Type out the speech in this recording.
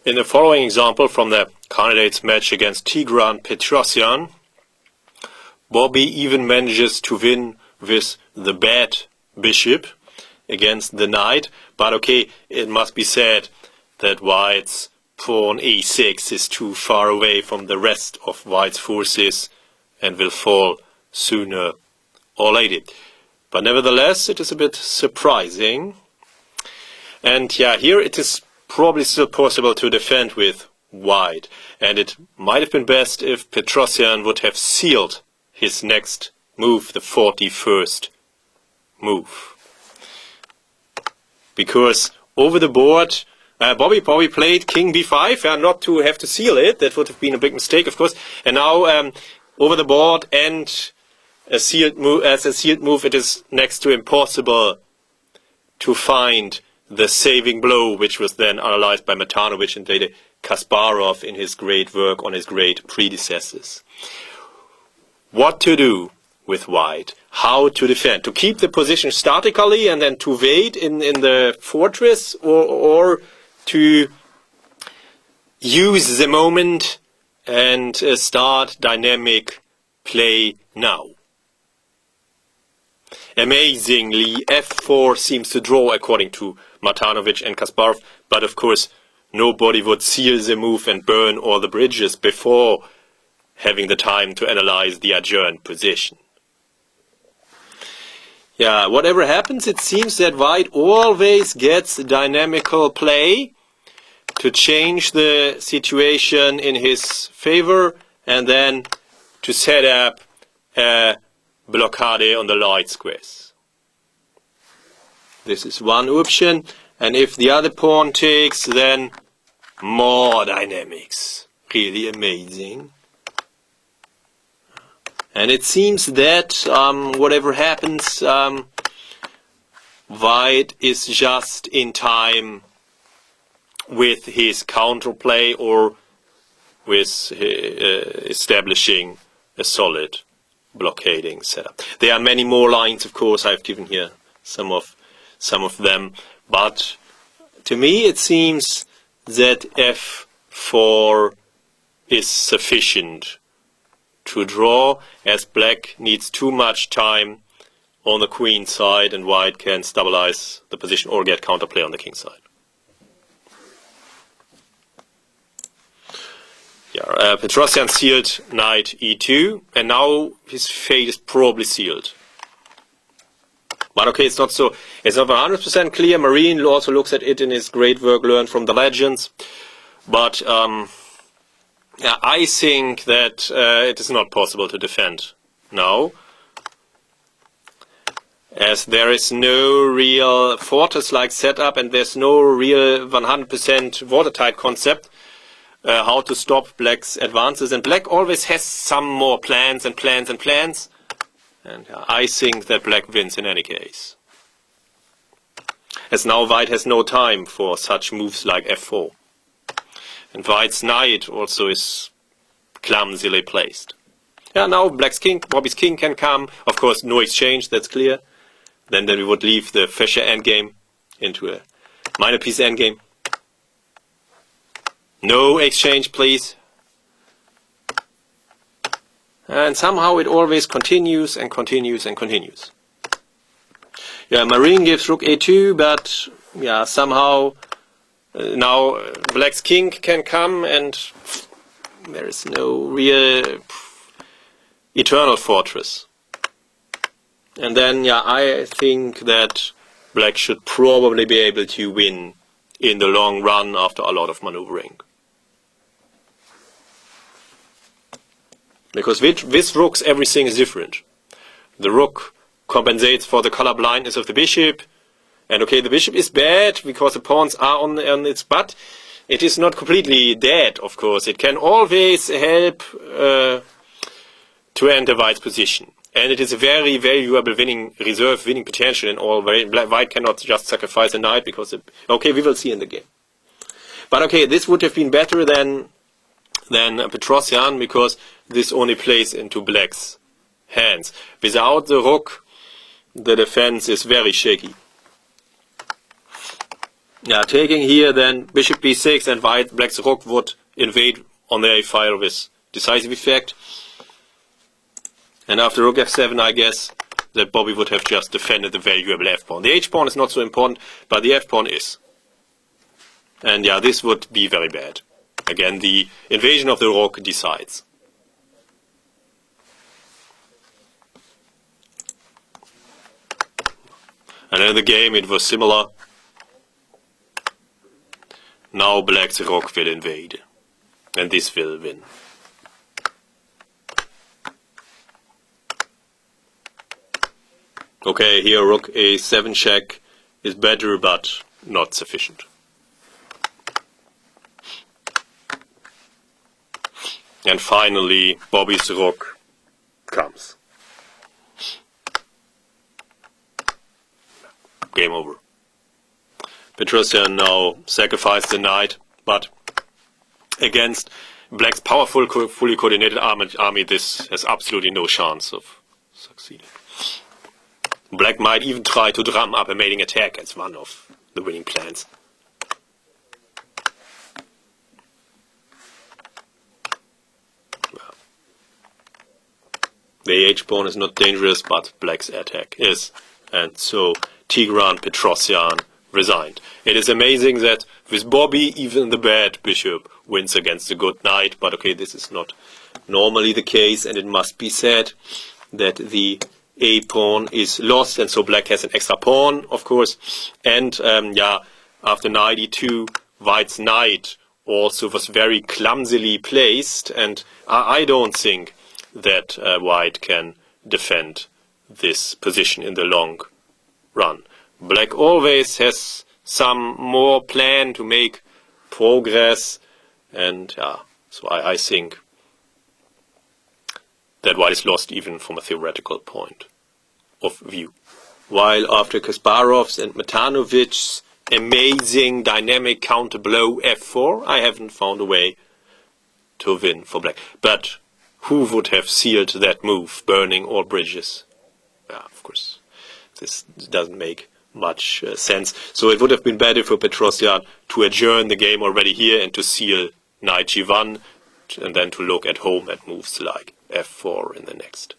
In the following example from the candidates match against Tigran Petrosyan, Bobby even manages to win with the bad bishop against the knight, but okay, it must be said that white's pawn e6 is too far away from the rest of white's forces and will fall sooner or later. But nevertheless, it is a bit surprising. And yeah, here it is probably still possible to defend with white. And it might have been best if Petrosyan would have sealed his next move, the 41st move. Because over the board, Bobby played king b5, not to have to seal it. That would have been a big mistake, of course. And now over the board and as a sealed move, it is next to impossible to find the saving blow, which was then analyzed by Matanovic and later Kasparov in his great work on his great predecessors. What to do with white? How to defend? To keep the position statically and then to wait in the fortress, or to use the moment and start dynamic play now? Amazingly, f4 seems to draw according to Matanovic and Kasparov, but of course nobody would seal the move and burn all the bridges before having the time to analyze the adjourned position. Yeah, whatever happens, it seems that white always gets dynamical play to change the situation in his favor and then to set up a blockade on the light squares. This is one option, and if the other pawn takes, then more dynamics. Really amazing. And it seems that whatever happens, white is just in time with his counterplay or with establishing a solid blockading setup. There are many more lines, of course. I've given here some of them, but to me it seems that f4 is sufficient to draw, as black needs too much time on the queen side and white can stabilize the position or get counterplay on the king side. Yeah, Petrosyan sealed knight e2, and now his fate is probably sealed. But okay, it's not 100% clear. Marine also looks at it in his great work learned from the legends. But yeah, I think that it is not possible to defend now, as there is no real fortress-like setup and there's no real 100% watertight concept how to stop black's advances. And black always has some more plans and plans and plans. And I think that black wins in any case, as now white has no time for such moves like f4. And white's knight also is clumsily placed. Yeah, now black's king, Bobby's king can come. Of course, no exchange, that's clear. Then we would leave the Fischer endgame into a minor piece endgame. No exchange, please. And somehow it always continues and continues and continues. Yeah, Marine gives rook a2, but yeah, somehow now black's king can come and there is no real eternal fortress. And then, yeah, I think that black should probably be able to win in the long run after a lot of maneuvering. Because with rooks everything is different. The rook compensates for the color blindness of the bishop. And okay, the bishop is bad because the pawns are on its butt. It is not completely dead, of course. It can always help to enter white's position. And it is a very valuable reserve winning potential in all. White cannot just sacrifice a knight because okay, we will see in the game. But okay, this would have been better than Petrosyan, because this only plays into black's hands. Without the rook, the defense is very shaky. Yeah, taking here then bishop b6 and black's rook would invade on the a file with decisive effect. And after rook f7, I guess that Bobby would have just defended the valuable f-pawn. The h-pawn is not so important, but the f-pawn is. And yeah, this would be very bad. Again, the invasion of the rook decides. And in the game it was similar. Now black's rook will invade. And this will win. Okay, here rook a7 check is better, but not sufficient. And finally, Bobby's rook comes. Game over. Petrosian now sacrificed the knight, but against black's powerful, fully coordinated army, this has absolutely no chance of succeeding. Black might even try to drum up a mating attack as one of the winning plans. The h-pawn is not dangerous, but black's attack is. And so Tigran Petrosian resigned. It is amazing that with Bobby, even the bad bishop wins against the good knight. But okay, this is not normally the case, and it must be said that the a-pawn is lost, and so black has an extra pawn, of course. And yeah, after knight e2, white's knight also was very clumsily placed, and I don't think that white can defend this position in the long run. Black always has some more plan to make progress, and yeah, so I think that white is lost even from a theoretical point of view. While after Kasparov's and Matanovic's amazing dynamic counter blow f4, I haven't found a way to win for black. But who would have sealed that move, burning all bridges? Yeah, of course, this doesn't make much sense. So it would have been better for Petrosian to adjourn the game already here and to seal knight g1, and then to look at home at moves like f4 in the next.